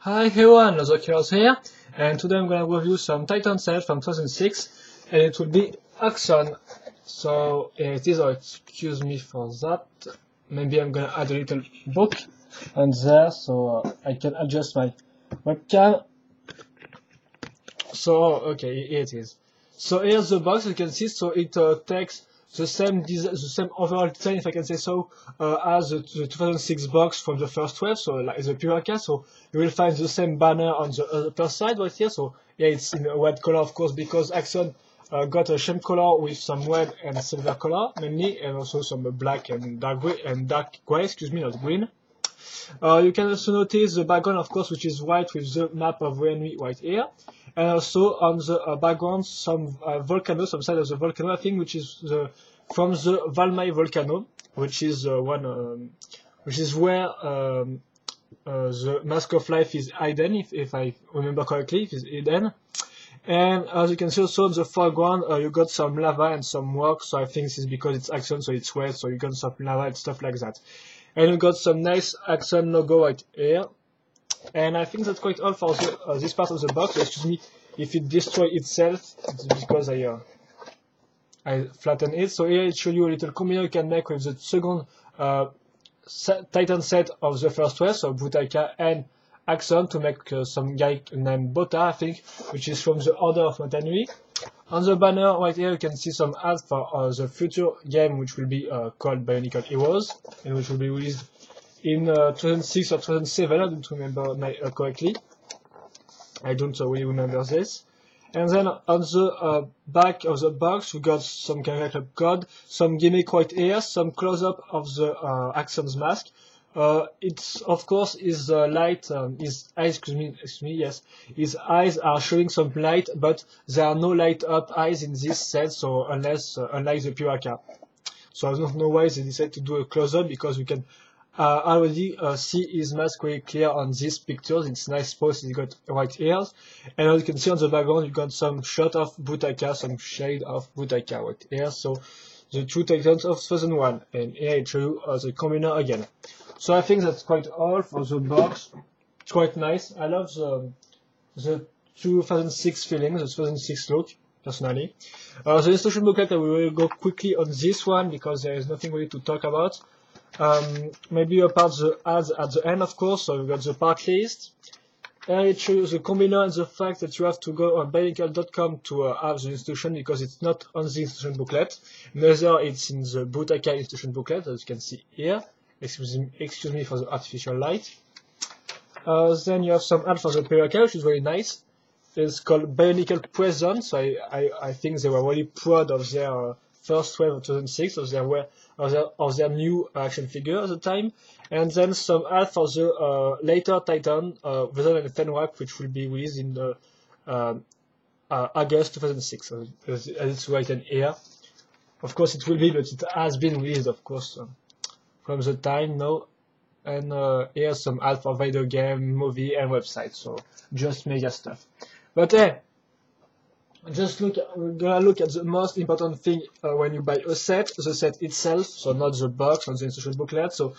Hi everyone, Lozokiros here, and today I'm gonna review some Titan set from 2006, and it will be Axonn. So here it is, excuse me for that. Maybe I'm gonna add a little book on there so I can adjust my webcam. So okay, here it is. So here's the box, you can see. So it takes the same overall design, if I can say so, as the 2006 box from the first wave. So like the Piraka. So you will find the same banner on the upper side right here. So yeah, it's in a red color, of course, because Axonn got a shame color with some red and silver color mainly, and also some black and dark gray, excuse me, not green. You can also notice the background, of course, which is white with the map of Renwi right here. And also on the background, some volcano, some side of the volcano, I think, which is from the Valmai volcano, which is which is where the Mask of Life is hidden, if I remember correctly, it is hidden. And as you can see also in the foreground, you got some lava and some rock, so I think this is because it's Axonn, so it's wet, so you got some lava and stuff like that. And you got some nice Axonn logo right here. And I think that's quite all for this part of the box. Excuse me if it destroys itself, it's because I flattened it. So here it shows you a little combination you can make with the second Titan set of the first wave, so Butaka and Axonn, to make some guy named Bota, I think, which is from the Order of Montanui. On the banner right here you can see some ads for the future game, which will be called Bionicle Heroes, and which will be released in 2006 or 2007, I don't remember correctly. I don't really remember this. And then on the back of the box we got some character code, some gimmick right here, some close-up of the Axonn's mask. It's of course his light, his eyes, excuse me, yes, his eyes are showing some light, but there are no light up eyes in this set, so unless unlike the Piraka. So I don't know why they decided to do a close-up, because we can already see his mask very clear on these pictures. It's nice pose he got white ears, and as you can see on the background you got some shot of Butaka, some shade of Butaka right here. So the two Titans of 2001, and here it shows you the combiner again. So I think that's quite all for the box. It's quite nice. I love the 2006 feeling, the 2006 look, personally. The instruction booklet, I will go quickly on this one because there is nothing really to talk about. Maybe apart the ads at the end, of course. So we got the part list. It shows the combiner and the fact that you have to go on bionicle.com to have the instruction, because it's not on the instruction booklet. Neither it's in the Butaka instruction booklet, as you can see here. Excuse me for the artificial light. Then you have some ad for the Piraka, which is very nice. It's called Bionicle Present, so I think they were really proud of their first wave of 2006, of their new action figure at the time. And then some ad for the later Titan, rather than Fenwak, which will be released in the August 2006, as it's written here. Of course it will be, but it has been released, of course, from the time now. And here's some ad for video game, movie, and website, so just mega stuff. But hey, we're gonna look at the most important thing when you buy a set, the set itself, so not the box and the instruction booklet. So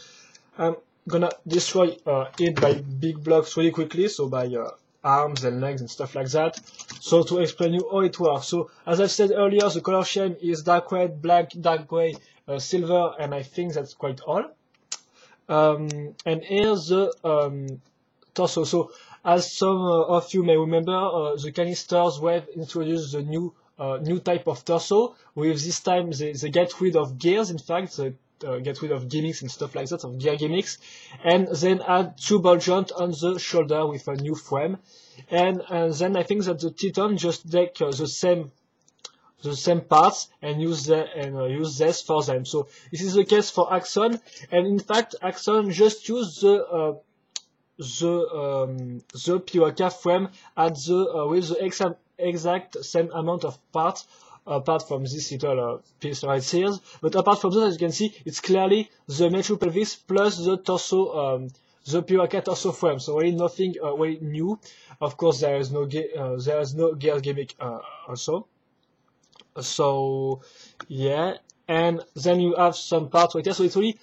I'm gonna destroy it by big blocks really quickly, so by arms and legs and stuff like that. So to explain you how it works. So as I said earlier, the color scheme is dark red, black, dark gray, silver, and I think that's quite all. And here's the torso. So as some of you may remember, the canisters wave introduced the new type of torso. With this time they get rid of gears, in fact, they get rid of gimmicks and stuff like that, of gear gimmicks, and then add two ball joints on the shoulder with a new frame. And then I think that the Titan just take the same parts and use this for them. So this is the case for Axonn, and in fact Axonn just used the Piraka frame at with the exact same amount of parts, apart from this little piece right here. But apart from that, as you can see, it's clearly the Metro pelvis plus the torso, the Piraka torso frame. So really nothing really new. Of course, there is no gear gimmick also. So yeah, and then you have some parts right here. So it's really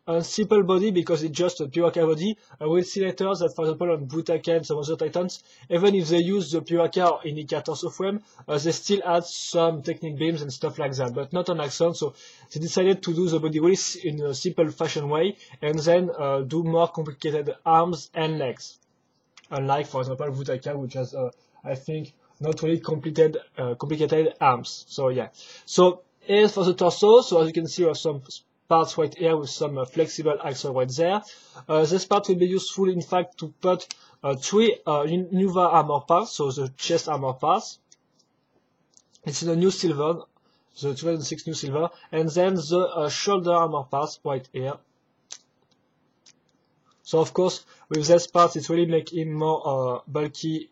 a simple body because it's just a Piraka body. We'll see later that, for example, on Brutaka and some other Titans, even if they use the Piraka or indicators of frame, they still add some technique beams and stuff like that, but not on Axonn. So they decided to do the body really in a simple fashion way, and then do more complicated arms and legs. Unlike, for example, Brutaka, which has, I think, not really complicated arms. So yeah. So here's for the torso. So as you can see, we have some parts right here with some flexible axle right there. This part will be useful, in fact, to put 3 Nuva armor parts, so the chest armor parts. It's in a new silver, the 2006 new silver, and then the shoulder armor parts right here. So of course, with this part, it really makes him more bulky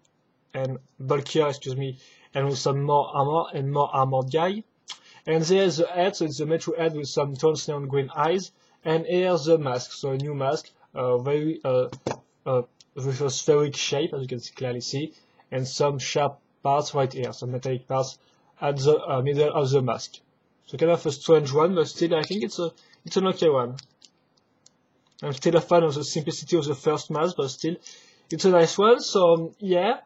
and bulkier, and with some more armor and more armored guy. And there's the head, so it's the Metro head with some translucent green eyes. And here's the mask, so a new mask, very with a spheric shape, as you can clearly see, and some sharp parts right here, some metallic parts at the middle of the mask. So kind of a strange one, but still I think it's an okay one. I'm still a fan of the simplicity of the first mask, but still it's a nice one. So yeah.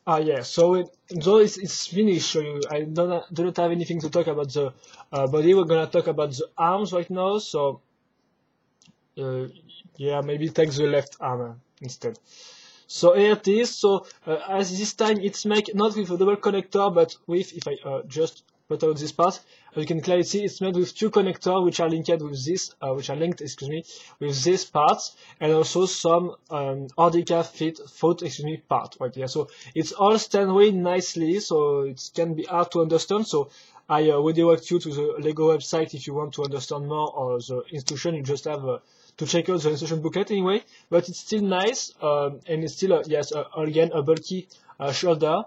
Yeah, so though it's finished, so I do not have anything to talk about the body. We're gonna talk about the arms right now, so yeah, maybe take the left arm instead. So here it is. So as this time it's made not with a double connector, but with, if I just put out this part, as you can clearly see, it's made with 2 connectors which are linked with this, with these parts, and also some Ordica foot part right here. So it's all stand really nicely, so it can be hard to understand. So I would direct you to the Lego website if you want to understand more, or the instruction. You just have to check out the instruction booklet anyway. But it's still nice, and it's still yes, again a bulky shoulder.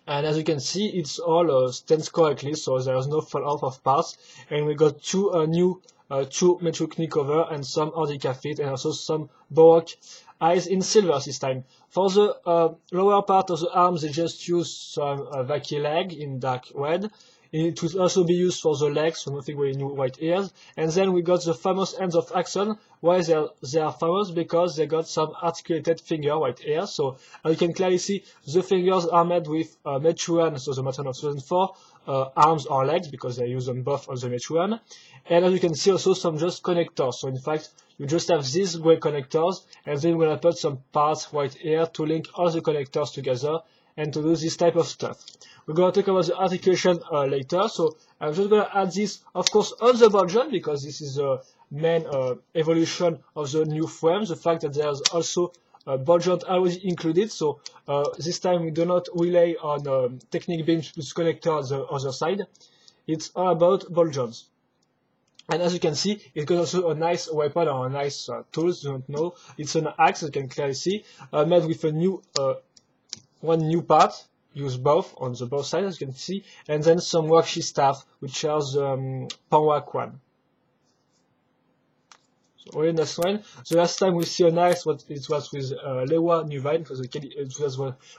And as you can see, it's all stands correctly, so there's no fall off of parts. And we got 2 new 2 metric knee cover and some Ordica feet, and also some Baroque eyes in silver this time. For the lower part of the arms, they just use some Vaki leg in dark red. It will also be used for the legs, so nothing really new right here. And then we got the famous hands of Axonn. Why they are famous? Because they got some articulated finger right here. So as you can clearly see, the fingers are made with Mechuan, so the Matron of 2004, arms or legs, because they use them both on the Mechuan. And as you can see, also some just connectors. So in fact, you just have these gray connectors, and then we're gonna put some parts right here to link all the connectors together and to do this type of stuff. We're going to talk about the articulation later, so I'm just going to add this, of course, on the ball joint, because this is the main evolution of the new frame, the fact that there's also a ball joint already included, so this time we do not rely on technique beams with connector on the other side. It's all about ball joints. And as you can see, it's got also a nice weapon or a nice tools, you don't know. It's an axe, as you can clearly see, made with a new one new part, use both on the both sides, as you can see, and then some Wakshi staff, which has Panwak one. So really nice one. The last time we see a nice, it was with Lewa Nuva, it was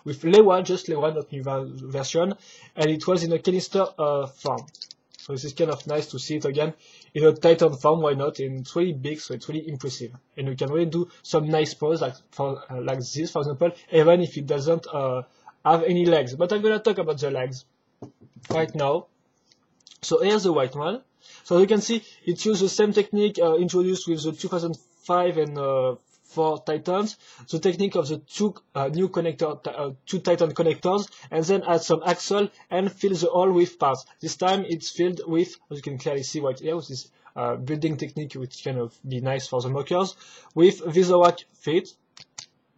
with Lewa, just Lewa, not Nuva version, and it was in a canister form. So this is kind of nice to see it again in a Titan form, why not? And it's really big, so it's really impressive. And we can really do some nice pose like this, for example, even if it doesn't have any legs. But I'm gonna talk about the legs right now. So here's the white one. So you can see it uses the same technique introduced with the 2005 and 4 Titans, the technique of the 2 new connector, 2 Titan connectors, and then add some axle and fill the hole with parts. This time it's filled with, as you can clearly see right here, with this building technique, which can be nice for the mockers, with Visorak feet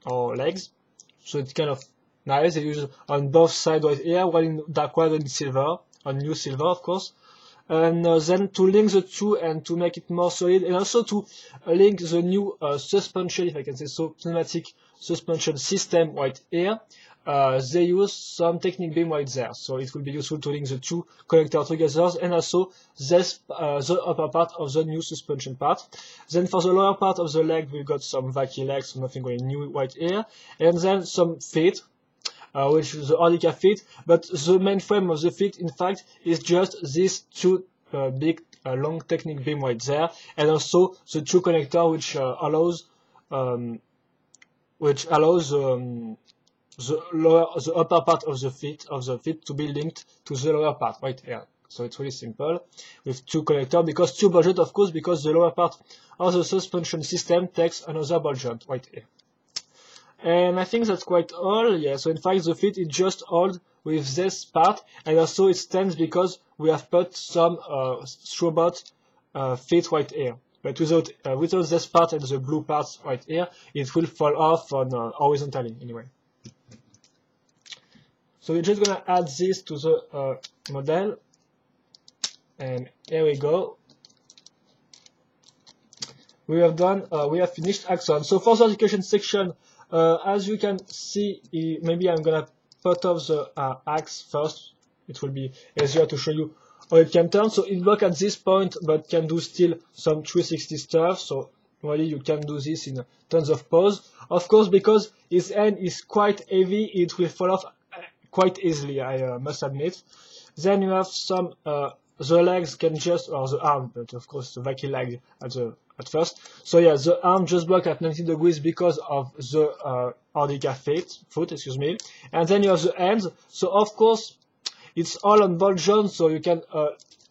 or legs. So it's kind of nice. They use it on both sides right here, one in dark red and silver, on new silver, of course. And then to link the 2 and to make it more solid, and also to link the new suspension, if I can say so, pneumatic suspension system right here, they use some technique beam right there. So it will be useful to link the 2 connectors together, and also this, the upper part of the new suspension part. Then for the lower part of the leg, we've got some Vaki legs, so nothing really new right here, and then some feet, which is the Ordica feet, but the main frame of the feet, in fact, is just these 2 big long technique beam right there, and also the two connector which allows the upper part of the feet to be linked to the lower part right here. So it's really simple with two connectors, because two ball joints, of course, because the lower part of the suspension system takes another ball joint right here. And I think that's quite all. Yeah, so in fact the feet is just hold with this part, and also it stands because we have put some robot feet right here. But without this part and the blue parts right here, it will fall off on horizontally anyway. So we're just gonna add this to the model, and here we go. We have done. We have finished Axonn. So for the articulation section, as you can see, maybe I'm gonna put off the axe first. It will be easier to show you how it can turn. So it blocks at this point, but can do still some 360 stuff. So really you can do this in tons of pose. Of course, because its end is quite heavy, it will fall off quite easily, I must admit. Then you have some, the legs can just, or the arm, but of course the vacuum leg at first. So yeah, the arm just block at 90 degrees because of the Ardica foot, excuse me. And then you have the hands. So of course, it's all on ball joint, so you can,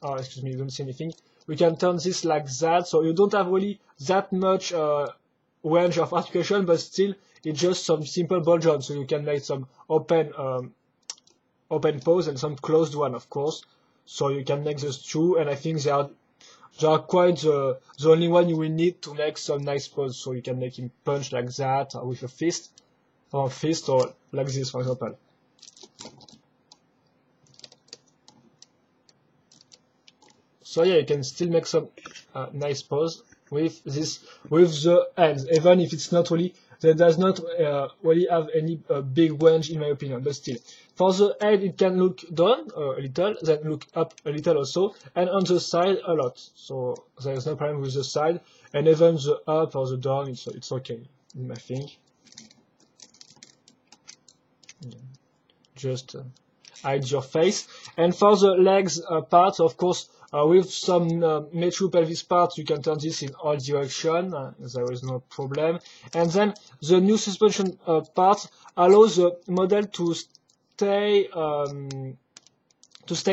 excuse me, you don't see anything. We can turn this like that, so you don't have really that much range of articulation, but still it's just some simple ball joint, so you can make some open pose and some closed one, of course. So you can make those two, and I think they are quite the only one you will need to make some nice pose. So you can make him punch like that, or with a fist, or like this, for example. So yeah, you can still make some nice pose with the hands, even if it's not really, that does not really have any big range in my opinion, but still. For the head, it can look down a little, then look up a little also, and on the side a lot. So there is no problem with the side, and even the up or the down, it's okay, I think. Just hide your face. And for the legs part, of course, with some metro pelvis parts, you can turn this in all directions. There is no problem. And then the new suspension part allows the model to stay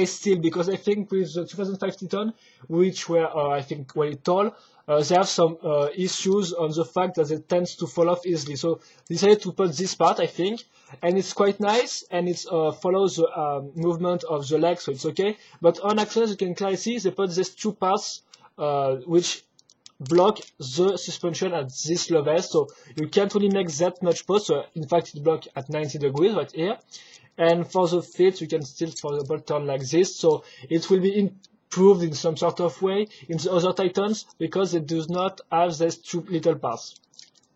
still, because I think with the 2005 Titan, which were I think very tall, they have some issues on the fact that it tends to fall off easily. So decided to put this part, I think, and it's quite nice, and it follows the movement of the leg, so it's okay. But on Axonn, you can clearly see they put these two parts which block the suspension at this level, so you can't really make that much pose. So in fact, it blocks at 90 degrees right here. And for the feet, you can still, for example, turn like this. So it will be improved in some sort of way in the other Titans, because it does not have these two little parts.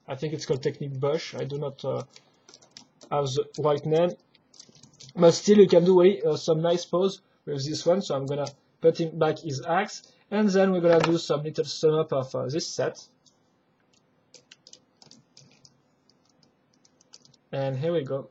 I think it's called Technique Bush. I do not have the right name. But still, you can do really, some nice pose with this one. So I'm going to put him back his axe. And then we're going to do some little sum up of this set. And here we go.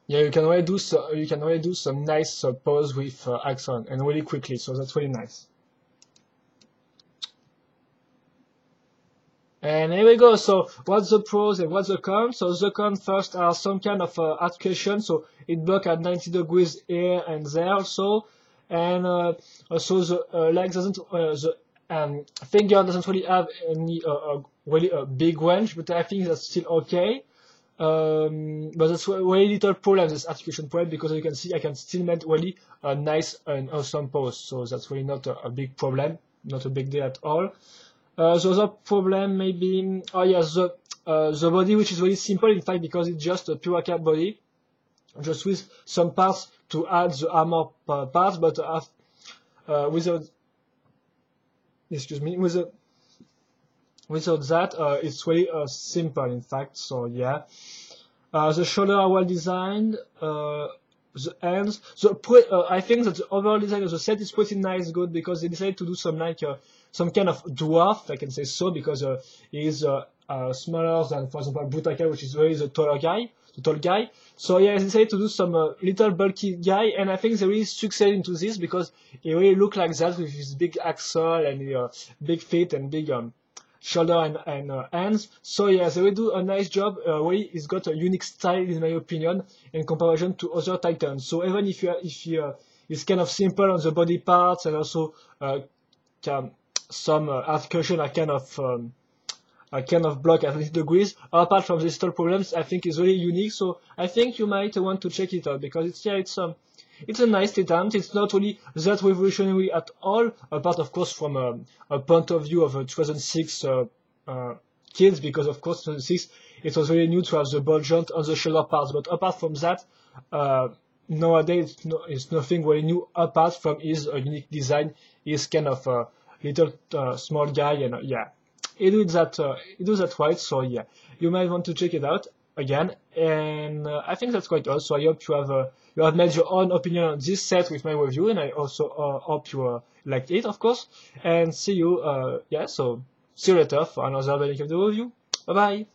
Yeah, you can already do some nice pose with Axonn, and really quickly, so that's really nice. And here we go. So what's the pros and what's the cons? So the cons first are some kind of articulation, so it blocks at 90 degrees here and there also, and also the leg doesn't, the finger doesn't really have any really big range, but I think that's still okay. But that's a very little problem, this articulation problem, because as you can see, I can still make really a nice and awesome pose. So that's really not a big problem, not a big deal at all. The other problem maybe, oh yeah, the body, which is really simple in fact, because it's just a pure cap body, just with some parts to add the armor parts, but without, excuse me, without that, it's really simple in fact. So yeah, the shoulders are well designed. The the hands. I think that the overall design of the set is pretty nice, good, because they decided to do some like some kind of dwarf, I can say so, because he is smaller than, for example, Butaka, which is really the tall guy. So yeah, they decided to do some little bulky guy, and I think they really succeed into this because he really look like that with his big Axonn and big feet and big shoulder and hands. So yeah, they will do a nice job. Really, he's got a unique style in my opinion in comparison to other Titans. So even if he's kind of simple on the body parts and also some articulation are kind of block at 90 degrees. Apart from these little problems, I think it's really unique. So I think you might want to check it out because it's a nice Titan. It's not really that revolutionary at all, apart of course from a point of view of 2006 kids, because of course 2006 it was really new to have the ball joint on the shoulder parts. But apart from that, nowadays it's nothing really new apart from his unique design. He's kind of a little small guy, and yeah, he does that right. So yeah, you might want to check it out again, and I think that's quite all. So I hope you have made your own opinion on this set with my review, and I also hope you liked it, of course. And see you, so see you later for another Bionicle review. Bye bye.